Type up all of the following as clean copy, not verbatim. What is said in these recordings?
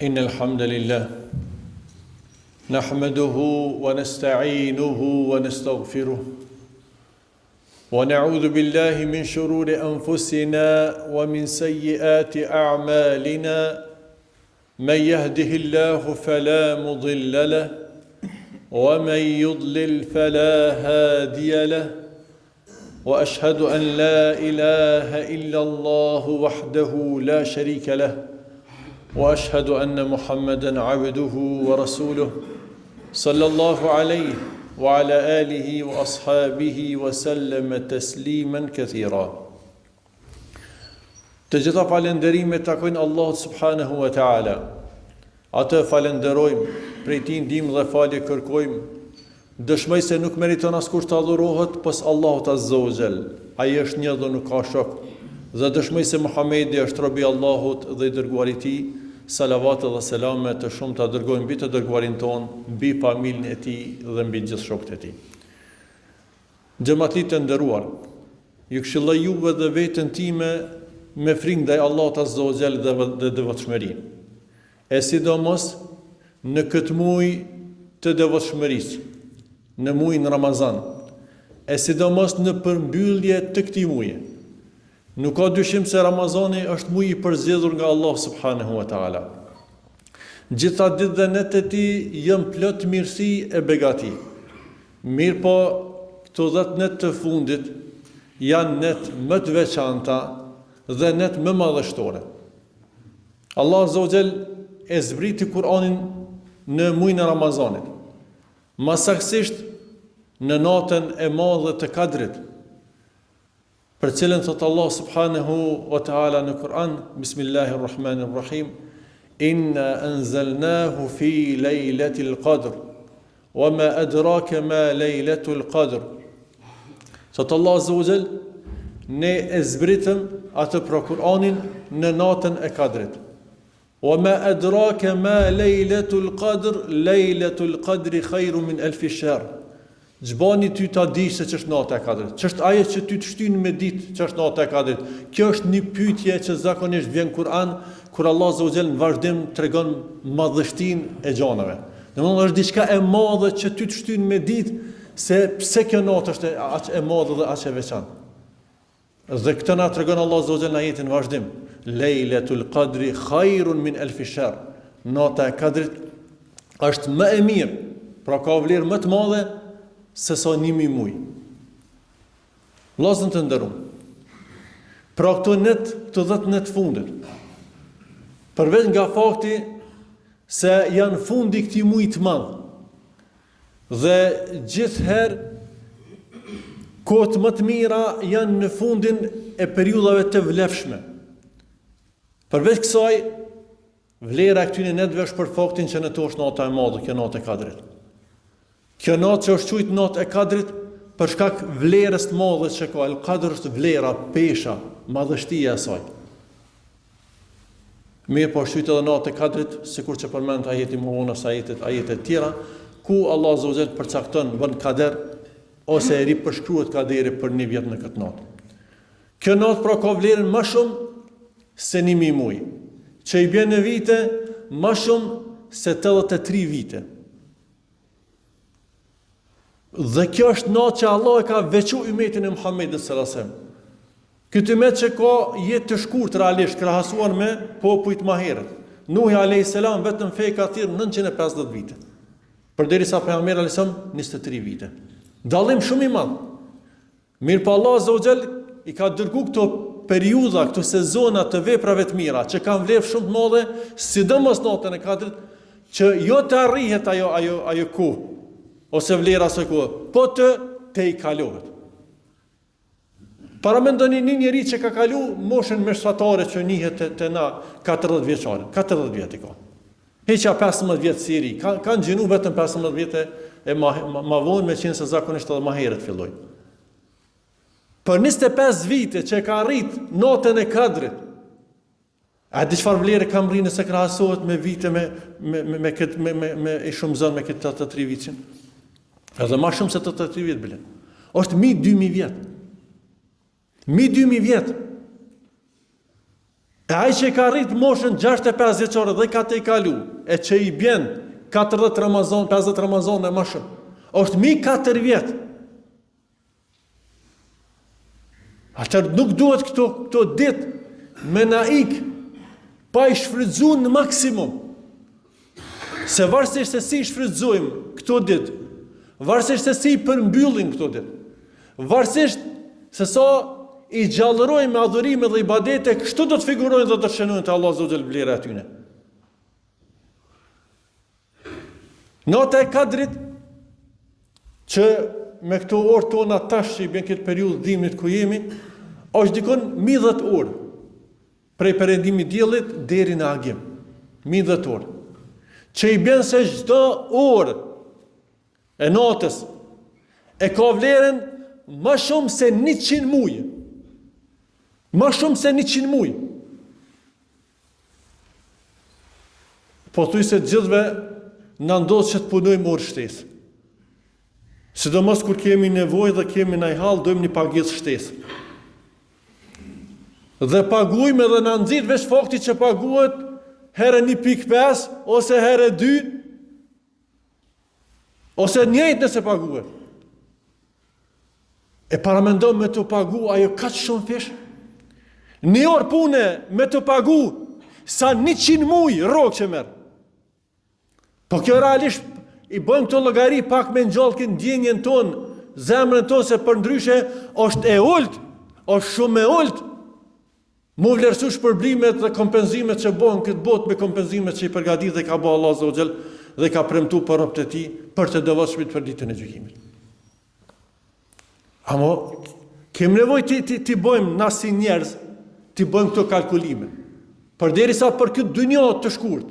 إن الحمد لله نحمده ونستعينه ونستغفره ونعوذ بالله من شرور أنفسنا ومن سيئات أعمالنا من يهده الله فلا مضل له ومن يضلل فلا هادي له وأشهد أن لا إله إلا الله وحده لا شريك له وأشهد أن محمدًا عبده ورسوله صلى الله عليه وعلى آله وأصحابه وسلم تسليما كثيرا. Të gjitha falënderimet takojnë Allahut subhanahu wa ta'ala. Atë falenderojmë, prej tij ndihmë dhe falje kërkojmë. Dëshmoj se nuk meriton askush të adhurohet pas Allahut azza wa jall. Ai është një dhe nuk ka shok. Dhe dëshmoj se Muhamedi është robi i Allahut dhe i dërguari i tij. Salavat dhe selame të shumë të dërgojmë mbi të dërguarin ton, mbi familjen e tij dhe mbi gjithë shokët e tij. Xhamatlit të nderuar, ju këshilloj juve dhe veten time me frikë ndaj Allahut azza wa jall dhe devotshmëri. E sidomos në këtë muaj të devotshmërisë, në muajin Ramazan, e sidomos në përmbyllje të këtij muaji. Nuk ka dyshim se Ramazani është muaj i përzgjedhur nga Allah subhanahu wa ta'ala. Gjitha ditë dhe netët e tij janë plot mirësi e begati. Mirë po, këto 10 net të fundit janë net më të veçanta dhe net më madhështore. Allah azza wa jall e zbriti Kur'anin në muajin e Ramazanit. Më saktësisht në natën e madhe të Kadrit, për cilën thot Allah subhanahu wa ta'ala në Kur'an, Bismillahirrahmanirrahim, Inna anzalnahu fi lejletil qadr, wa ma adraka ma lejletul qadr. Thot Allah azza wa jall, ne e zbritëm atë për Kur'anin në natën e Kadrit. Wa ma adraka ma lejletul qadri khairu min alfi shahr. Gjbani ty ta dish se ç'është nata e Kadrit. Ç'është ajo që ty të shtyn me ditë ç'është nata e Kadrit. Kjo është një pyetje që zakonisht vjen Kur'an kur Allah azza wa jall në vazhdim tregon madhështinë e gjanave. Domthonë është diçka e madhe që ty të shtyn me ditë se pse kjo natë është aq e madhe dhe aq e veçantë. Dhe këtë na tregon Allah azza wa jall në ajetin në vazhdim. Lejletul qadri khairun min alfi shahr. Nata e Kadrit është më e mirë, pra ka vlerë më të madhe se sa 1000 muaj. Vllazën të nderuar. Pra këto 10 net fundit, përveç nga fakti se janë fundi i këtij muaji të madh, dhe gjithherë kohët më të mira janë në fundin e periudhave të vlefshme. Përveç kësaj, vlera e këtyre netëve është për faktin që në to është nata e madhe, kjo natë e Kadrit. Kjo natë që është quajtur natë e Kadrit për shkak vlerës të madhe që ka. El Kadr është vlera, pesha, madhështia e saj. Mirë po është edhe natë e Kadrit, sikur që përmend ajeti më vonë ose ajetet tjera, ku Allah azza wa jall përcakton bën kader ose e ripërshkruhet kaderi për 1 vjet në këtë natë. Kjo natë pra ka vlerën më shumë se 1000 muaj, që i bën në vite më shumë se 83 vite. Dhe kjo është natë që Allah e ka veçuar umetin e Muhamedit sallallahu alaihi wasallam. Këtë umet që ka jetë të shkurtër realisht krahasuar me popujt më herët. Nuhi alayhis salam vetëm fe ka thirr 950 vite. Përderisa pejgamberi alayhis salam 23 vite. Dallim shumë i madh. Mirë pa Allah azza wa jall i ka dërguar këto periudha, këto sezona të veprave të mira që kanë vlerë shumë të madhe, sidomos natën e Kadrit, që jo të arrihet ajo kohë ose vlera së kohë, po të i kalohet. Para mendoni një njeri që ka kalu moshën mesatare që njihet të na 40 vjeçare, 40 vjet i ka. Heqa 15 vjet si i ri, kanë gjinu vetëm 15 vjet e ma vonë, me qenë se zakonisht edhe ma herët filloj. Për 25 vite që ka arrit natën e Kadrit, a di çfarë vlerë kam rrinë se krahasohet me vite me i shumëzon me këtë 83 vitin? Edhe ma shumë se 83 vjet bile. Është mi 2000 vjet. Mi 2000 vjet. E ai që ka rrit moshën 65 vjeçore dhe ka të i kalu, e që i bjen 40 Ramazan, 50 Ramazan e më shumë, është mi 4 vjet. Atëherë nuk duhet këto ditë me na ik pa i shfrytzuar në maksimum. Se varësisht se si shfrytëzojmë këto ditë, varësisht se si përmbyllim këto ditë, varësisht se sa i gjallërojmë me adhurime dhe ibadete, kështu do të figurojnë dhe do të shënojnë të Allah Zogjel vlerë atyne. Nata e Kadrit, që me këto orë tona tash që i bën këtë periudhë dhimit ku jemi, është dikon 10 orë, prej perëndimit diellit deri në agim. 10 orë. Që i bën se çdo orë e natës e ka vlerën më shumë se 100 muaj. Më shumë se 100 muaj. Po thuj se gjithve në ndodhë që të punojmë orë shtesë. Sidomos kur kemi nevojë dhe kemi ndaj hall, dojmë një pagesë shtesë. Dhe paguajmë edhe na nxit veç fakti që paguhet herë 1.5 ose herë 2 ose njëjtë nëse paguhet. E paramendon me të pagu ajo kaq shumë fish. Një orë pune me të pagu sa 100 muaj rrogë që merr. Po kjo realisht i bëjmë këto llogari pak me ngjallkin ndjenjen tonë, zemrën tonë, se për ndryshe është e ult, është shumë e ult. Mu vlerësu shpërblimet dhe kompenzimet që bëhen këtë botë me kompenzimet që i përgatit dhe ka bëhë Allah Zogjel dhe ka premtu për robët e tij për të devotshmit për ditën e gjykimit. Amo, kemi nevojë ti bëjmë na si njerëz, ti bëjmë këto kalkulime. Përderisa për këtë dynjë të shkurt,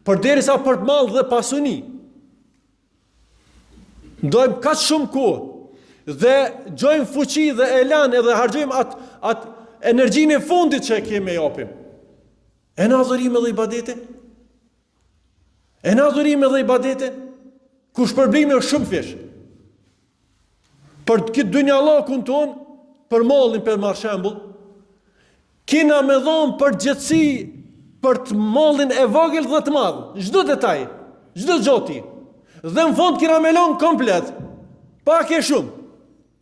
përderisa për mall dhe pasuni, ndojmë kaq shumë kohë dhe gjojmë fuqi dhe elan edhe harxojmë atë energjinë e fundit që e kemi japim. E në adhurime dhe ibadete? E në adhurime dhe ibadete? Ku shpërblimi është shumë fish. Për këtë dynjallakun tonë, për mallin për marrë shembull, kina me dhonë për gjëtësi për të mallin e vogël dhe të madh, çdo detaj, çdo gjoti. Dhe në fund kina me lonë komplet, pak e shumë.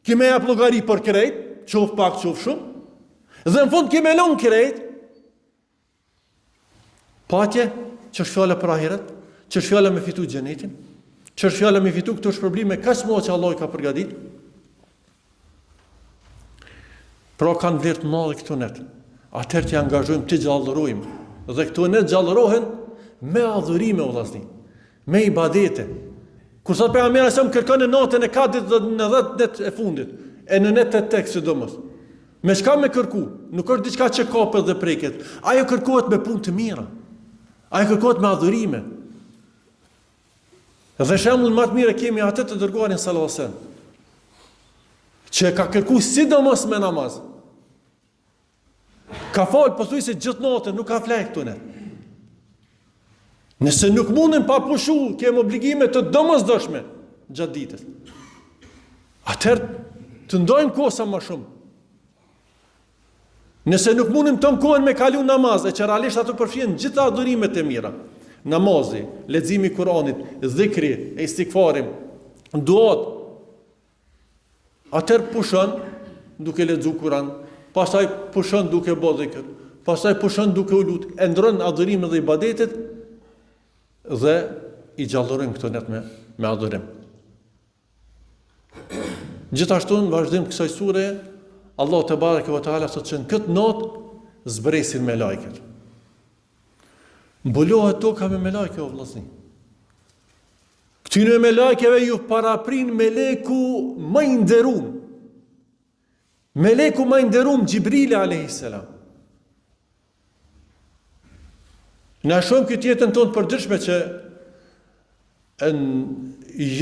Kime jap llogari për krejt, qof pak, qof shumë. Dhe në fund kime lonë krejt, patje, që është fjala për ahiret, që është fjala me fitu xhenetin, që është fjala me fitu këto shpërblime kaq më që Allah i ka përgatit. Pra kanë vlerë të madhe këto net. Atëherë që angazhojmë të gjallërojmë, dhe këto net gjallërohen me adhurime o vllazni, me ibadete. Kur sa pejgamberi sa më kërkon në natën e Kadrit dhe në 10 net e fundit, e në net e tek sidomos. Me çka me kërku? Nuk është diçka që kapet dhe preket. Ajo kërkohet me punë të mira. Ajo kërkohet me adhurime. Dhe shembull më të mirë kemi atë të dërguarin sallallahu alajhi wasallam, që ka kërku sidomos me namaz. Ka falë pëthuj se gjithë natën, nuk ka flejë këtune. Nëse nuk mundin pa pushu, kemë obligime të domosdoshme gjatë ditës. Atëherë të ndojmë kohë sa më shumë. Nëse nuk mundin të kohën me kalu namaz, e që realisht ato përfshin gjitha adhurimet e mira. Namazi, leximi i Kuranit, dhikri, e istikfarim, duat. Atëherë pushon duke lexuar Kur'an, pastaj pushon duke bë dhikr, pastaj pushon duke u lut, e ndron adhurimet dhe ibadetet dhe i gjallërojmë këto net me adhurim. Gjithashtu në vazhdim të kësaj sure, Allah te bareke ve teala thotë që në këtë natë zbresin me lajket. Mbulohet toka me melajke o vllazni. Këtyre me lajkeve ju paraprin meleku më i nderuar. Meleku më i nderuar Xhibrili alayhis salam. Na shohim këtë jetën tonë përditshme që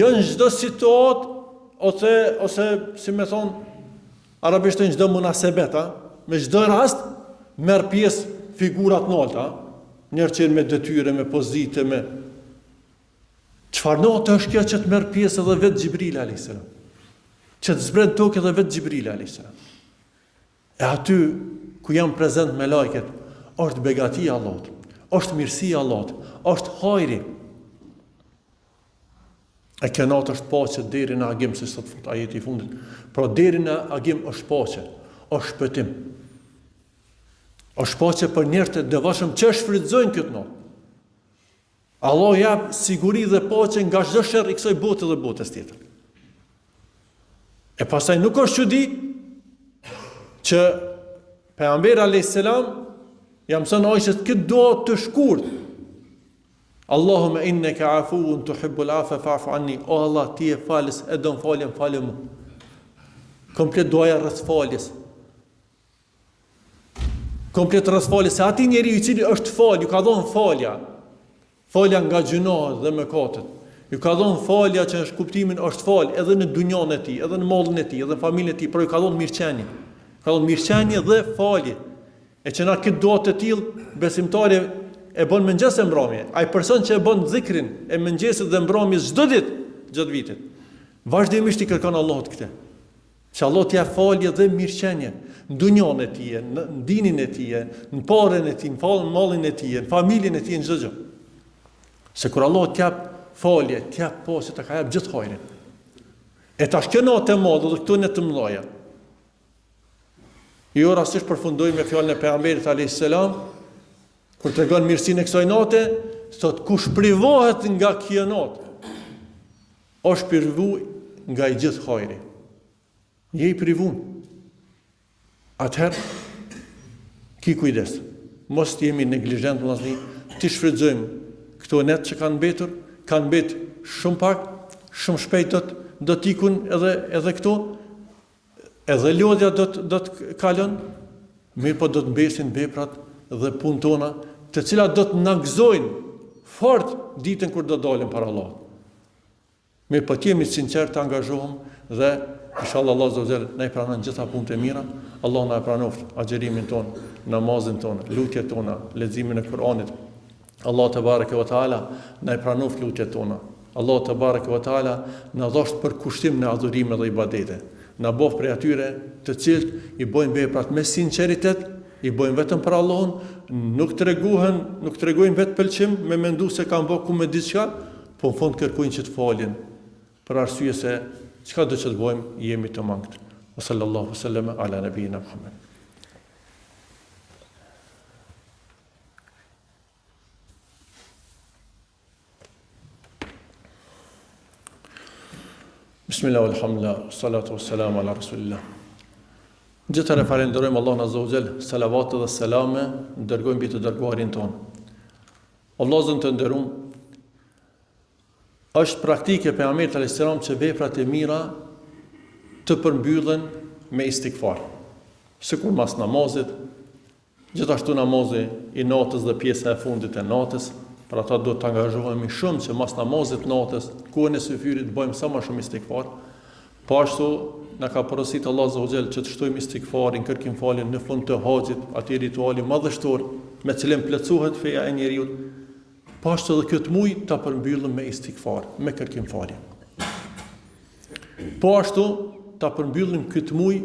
janë çdo situatë ose si më thon arabisht në çdo munasebet, me çdo rast merr pjesë figura të nolta, njerë që me detyre, me pozite, me çfarë notë është kjo që të merr pjesë edhe vetë Xhibrili alayhis salam. Që të zbret tokë edhe vetë Xhibrili alayhis salam. E aty ku janë prezent me lajket, është begatia Allahut, është mirësia Allahut, është hajri. E kenat është paqe deri në agim, se sot fut ajeti I fundit. Pra deri në agim është paqe, është shpëtim. Është paqe për njerëzit e devotshëm që shfrytëzojnë këtë natë. Allah jap siguri dhe paqe nga çdo sherr I kësaj bote dhe botës tjetër. E pastaj nuk është çudi që pejgamberi alayhis salam ja mëson Aishës këtë dua të shkurtë. Allahumma innaka afuwun tuhibbul afwa fa'fu anni. O Allah, ti je falës, e don faljen, falë mua. Komplet duaja rreth faljes. Komplet rreth faljes, se ati njeriu I cili është fal, ju ka dhënë falja. Falja nga gjunohet dhe mëkatet. Ju ka dhënë falja që është kuptimin është fal edhe në dunjon e tij, edhe në mallin e tij, edhe në familjen e tij, por ju ka dhënë mirëqenie. Ka dhënë mirëqenie dhe falje. E që na këtë dua të tillë besimtari e bën mëngjes e mbrëmje. Ai person që e bën zikrin e mëngjesit dhe mbrëmjes çdo ditë gjatë vitit, vazhdimisht I kërkon Allahut këtë. Që Allah t'ia falje dhe mirëqenie në dunjon e tij, në dinin e tij, në parën e tij, në mallin e tij, në familjen e tij, në çdo gjë. Se kur Allah t'jap falje, t'jap paqe, ta ka jap gjithë hajrin. E tash kjo natë e madhe dhe këto në të mëdha. Jo rastisht përfundojmë me fjalën e pejgamberit alayhis salam, kur tregon mirësinë e kësaj nate, thot kush privohet nga kjo natë, është privu nga I gjithë hajri. Je I privun. Atëherë, ki kujdes. Mos jemi neglizhent, ti shfrytëzojmë këto net që kanë mbetur shumë pak, shumë shpejt do t'ikun edhe këto, edhe lodhja do të kalon, mirë po do të mbesin veprat dhe punë tona, të cilat do të na gëzojnë fort ditën kur do dalim para Allahut. Mirë po t'jemi sinqert, të angazhohem dhe inshallah Allah Azza wa Jall na I pranon gjitha punët e mira. Allah na pranoft agjerimin ton, namazin ton, lutjet tona, leximin e Kuranit. Allah te bareke ve taala na I pranoft lutjet tona. Allah te bareke ve taala na dhosht për kushtim në adhurime dhe ibadete. Na bëf prej atyre të cilët I bojnë veprat me sinqeritet, I bojnë vetëm për Allahun, nuk tregojnë vetë pëlqim me mendu se kanë bërë ku me diçka, po në fund kërkojnë që të faljen, për arsye se çka do që të bëjmë, jemi të mangët. Wa sallallahu sallam ala nabiyina Muhammad. Bismillah, alhamdulillah, salatu wassalamu ala rasulillah. Gjithëherë falenderojmë Allahun Azza wa Jall, salavat dhe selame dërgojmë mbi të dërguarin ton. Allah zot të nderuam, është praktike pejgamberit alayhis salam që veprat e mira të përmbyllen me istighfar. Sikur mas namazit, gjithashtu namazi I natës dhe pjesa e fundit e natës, për ata do të angazhohemi shumë që mas namazit natës, kohën e syfyrit bëjmë sa më shumë istighfar. Po ashtu na ka porositur Allah Azza wa Jall që të shtojmë istighfarin, kërkim faljen në fund të haxhit, atij rituali madhështor me cilin plotësohet feja e njeriu. Po ashtu edhe këtë muaj ta përmbyllim me istighfar, me kërkim falje. Po ashtu ta përmbyllim këtë muaj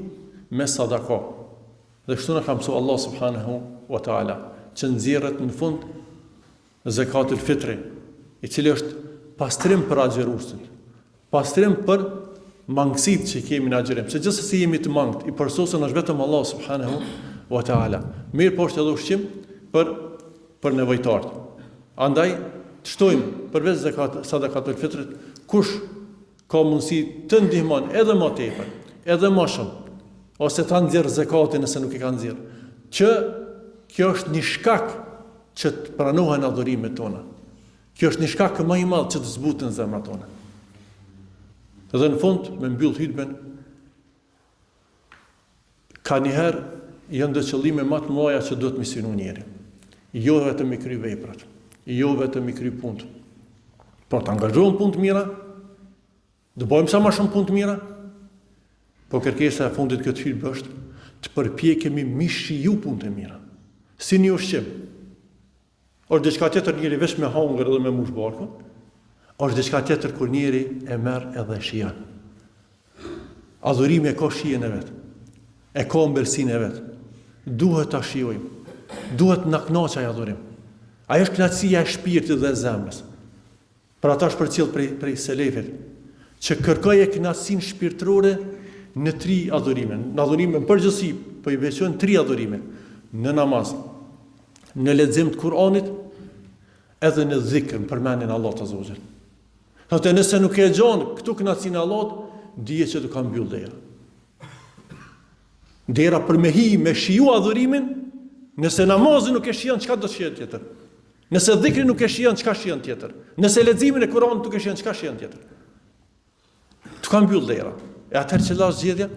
me sadaka. Dhe kështu na ka mësuar Allah subhanahu wa taala, që nxjerret në fund zakatul fitri, I cili është pastrim për agjeruesit, pastrim për mangësitë që kemi në agjerim, se gjithsesi jemi të mangët, I përsosur është vetëm Allah subhanahu wa taala. Mirë po është edhe ushqim për nevojtarët. Andaj të shtojmë përveç sadakatul fitrit, kush ka mundësi të ndihmon edhe më tepër, edhe më shumë, ose ta nxjerr zakatin nëse nuk I ka nxjerr, që kjo është një shkak që të pranohen adhurimet tona. Kjo është një shkak më I madh që të zbuten zemrat tona. Dhe në fund, me mbyll hutben, ka njëherë janë dhe qëllime më të mëdha që duhet me synu njeri. Jo vetëm I kry veprat, jo vetëm I kry punët, por të angazhohen punë të mira, të bëjmë sa më shumë punë të mira, po kërkesa e fundit këtë hutbë është të përpjekemi mi shiju punë të mira. Si një ushqim. Është diçka tjetër njëri veç me hangër dhe me mush barkun, është diçka tjetër kur njëri e merr edhe shijon. Adhurimi e ka shijen e vet, e ka ëmbëlsinë e vet. Duhet ta shijojmë. Duhet na kënaqë ai adhurim. Ajo është kënaqësia e shpirtit dhe e zemrës. Për ata është përcjell prej selefit, që kërkojë kënaqësinë shpirtërore në 3 adhurime. Në adhurime në përgjithësi, po i veçojnë 3 adhurime: në namaz, në lexim të Kuranit, edhe në dhikr, në përmendjen e Allahut azza wa jall. Thotë nëse nuk e gjon këtu kënaqësinë e Allahut, dije që do ka mbyll dera. Dera për me hi, me shiju adhurimin, nëse namazin nuk e shijon, çka do të shijon tjetër? Nëse dhikri nuk e shijon, çka shijon tjetër? Nëse leximin e Kuranit nuk e shijon, çka shijon tjetër? Të ka mbyll dera. E atëherë që lash zgjedhja,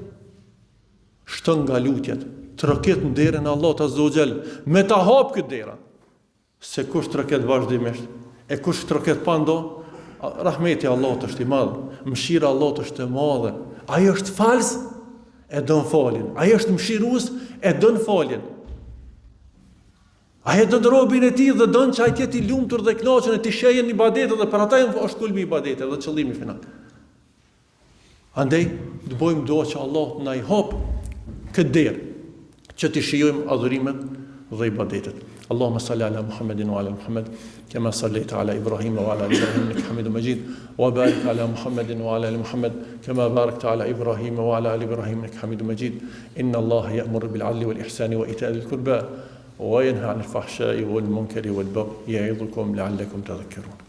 shton nga lutjet, troket në derën e Allahut azza wa jall, me ta hap këtë derë. Se kush troket vazhdimisht, e kush troket pa ndo, rahmeti i Allahut është i madh, mëshira e Allahut është e madhe. Ai është fals, e don faljen. Ai është mëshirues, e don faljen. Ai e don robën e tij dhe don që ai të jetë i lumtur dhe i kënaqur e të shehën ibadetet dhe për ata është kulmi i ibadetit dhe qëllimi final. Andaj, të bëjmë dua që Allah na i hap këtë derë, që të shijojmë adhurimet dhe ibadetet. Allahumma salli ala Muhammedin wa ala Muhammed, kama sallaita ala Ibrahim wa ala ali Ibrahim innaka Hamidum Majid, wa barik ala Muhammedin wa ala ali Muhammed, kama barakta ala Ibrahim wa ala ali Ibrahim innaka Hamidum Majid. Inna Allah ya'muru bil 'adli wal ihsani wa ita'i dhil qurba wa yanha 'anil fahsha'i wal munkari wal baghi ya'idhukum la'allakum tadhakkarun.